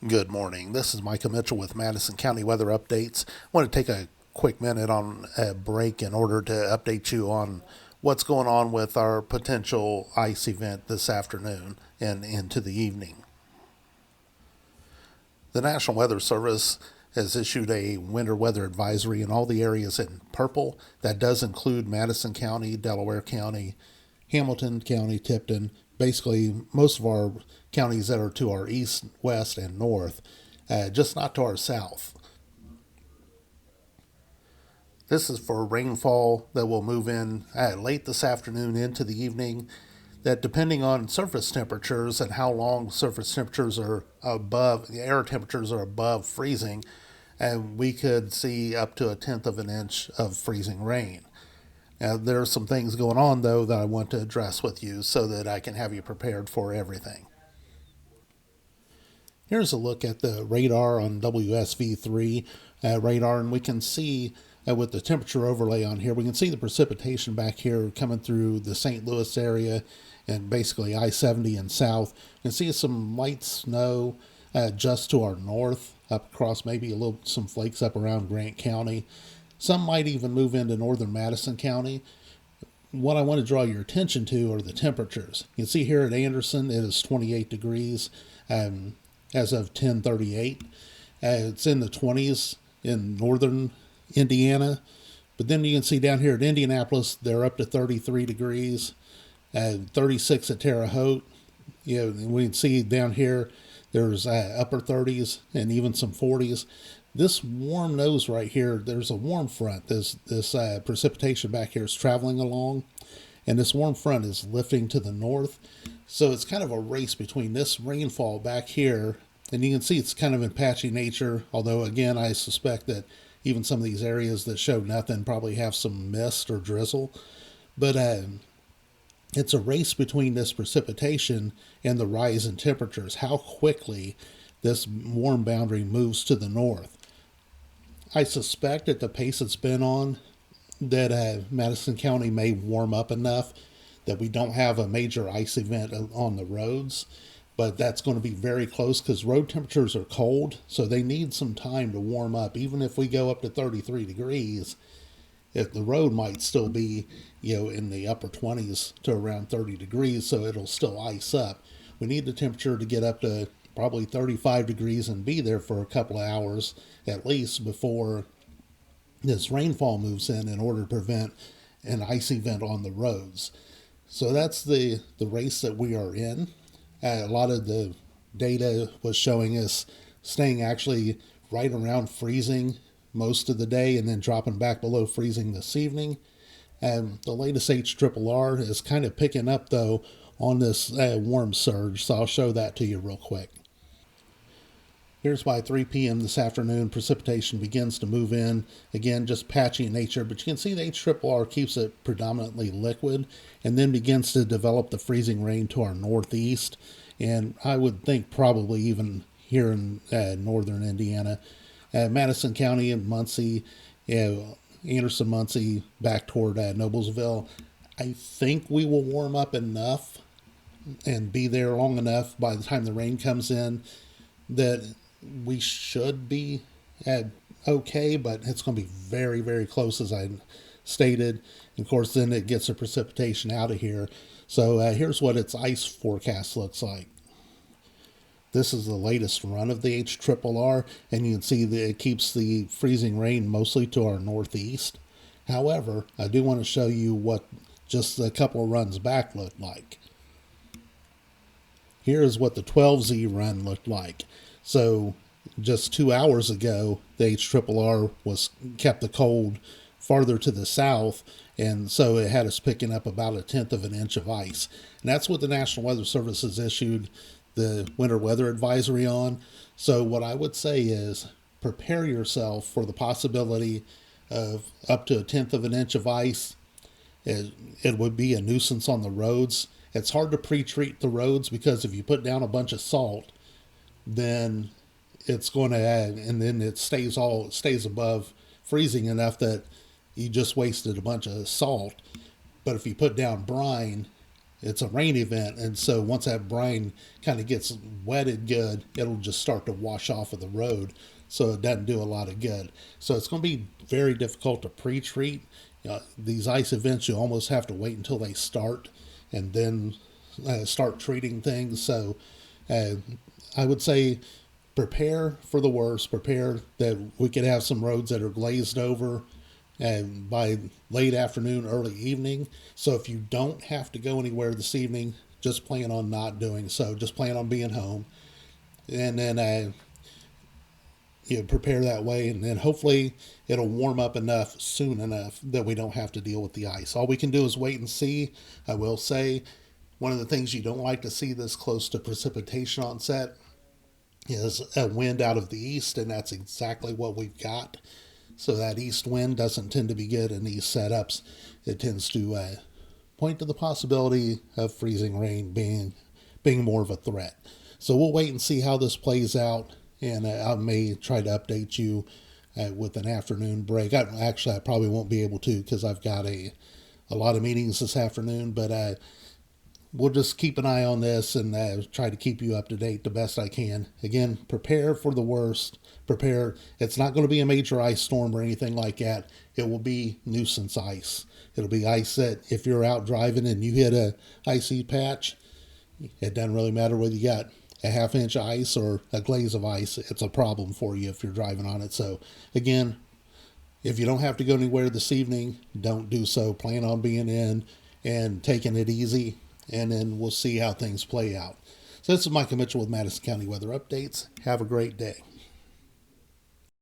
Good morning. This is Micah Mitchell with Madison County Weather Updates. I want to take a quick minute on a break in order to update you on what's going on with our potential ice event this afternoon and into the evening. The National Weather Service has issued a winter weather advisory in all the areas in purple. That does include Madison County, Delaware County, Hamilton County, Tipton, basically most of our counties that are to our east, west, and north, just not to our south. This is for rainfall that will move in late this afternoon into the evening. That depending on surface temperatures and how long surface temperatures are above, the air temperatures are above freezing, and we could see up to a tenth of an inch of freezing rain. Now, there are some things going on, though, that I want to address with you so that I can have you prepared for everything. Here's a look at the radar on WSV3 radar, and we can see with the temperature overlay on here, we can see the precipitation back here coming through the St. Louis area and basically I-70 and south. You can see some light snow just to our north, up across maybe some flakes up around Grant County. Some might even move into northern Madison County. What I want to draw your attention to are the temperatures. You can see here at Anderson, it is 28 degrees as of 10:38. It's in the 20s in northern Indiana. But then you can see down here at Indianapolis, they're up to 33 degrees, 36 at Terre Haute. We can see down here, there's upper 30s and even some 40s. This warm nose right here, there's a warm front. This precipitation back here is traveling along, and this warm front is lifting to the north. So it's kind of a race between this rainfall back here, and you can see it's kind of in patchy nature, although again, I suspect that even some of these areas that show nothing probably have some mist or drizzle. But it's a race between this precipitation and the rise in temperatures, how quickly this warm boundary moves to the north. I suspect at the pace it's been on that Madison County may warm up enough that we don't have a major ice event on the roads, but that's going to be very close because road temperatures are cold, so they need some time to warm up. Even if we go up to 33 degrees, if the road might still be, in the upper 20s to around 30 degrees, so it'll still ice up. We need the temperature to get up to probably 35 degrees and be there for a couple of hours at least before this rainfall moves in order to prevent an ice event on the roads. So that's the race that we are in. A lot of the data was showing us staying actually right around freezing most of the day and then dropping back below freezing this evening. And the latest HRRR is kind of picking up, though, on this warm surge, so I'll show that to you real quick. Here's by 3 p.m. this afternoon, precipitation begins to move in. Again, just patchy in nature, but you can see the HRRR keeps it predominantly liquid and then begins to develop the freezing rain to our northeast. And I would think probably even here in northern Indiana, Madison County and Muncie, Anderson, Muncie, back toward Noblesville. I think we will warm up enough and be there long enough by the time the rain comes in that we should be okay, but it's going to be very, very close, as I stated. And of course, then it gets the precipitation out of here. So here's what its ice forecast looks like. This is the latest run of the HRRR, and you can see that it keeps the freezing rain mostly to our northeast. However, I do want to show you what just a couple of runs back looked like. Here is what the 12Z run looked like. So just 2 hours ago, the HRRR kept the cold farther to the south, and so it had us picking up about a tenth of an inch of ice. And that's what the National Weather Service has issued the winter weather advisory on. So what I would say is prepare yourself for the possibility of up to a tenth of an inch of ice. It would be a nuisance on the roads. It's hard to pre-treat the roads because if you put down a bunch of salt, then it's going to add, and then it stays above freezing enough that you just wasted a bunch of salt. But if you put down brine, it's a rain event, and so once that brine kind of gets wetted good, it'll just start to wash off of the road, so it doesn't do a lot of good. So it's going to be very difficult to pre-treat. These ice events, you almost have to wait until they start and then start treating things. So uh, I would say prepare for the worst. Prepare that we could have some roads that are glazed over and by late afternoon, early evening. So if you don't have to go anywhere this evening, just plan on not doing so. Just plan on being home, and then prepare that way, and then hopefully it'll warm up enough soon enough that we don't have to deal with the ice. All we can do is wait and see. I will say one of the things you don't like to see this close to precipitation onset is a wind out of the east, and that's exactly what we've got. So that east wind doesn't tend to be good in these setups. It tends to point to the possibility of freezing rain being more of a threat. So we'll wait and see how this plays out, and I may try to update you with an afternoon break. I probably won't be able to because I've got a lot of meetings this afternoon, but we'll just keep an eye on this and try to keep you up to date the best I can. Again, prepare for the worst. Prepare. It's not going to be a major ice storm or anything like that. It will be nuisance ice. It'll be ice that if you're out driving and you hit a icy patch, it doesn't really matter whether you got a half-inch ice or a glaze of ice. It's a problem for you if you're driving on it. So again, if you don't have to go anywhere this evening, don't do so. Plan on being in and taking it easy, and then we'll see how things play out. So this is Michael Mitchell with Madison County Weather Updates. Have a great day.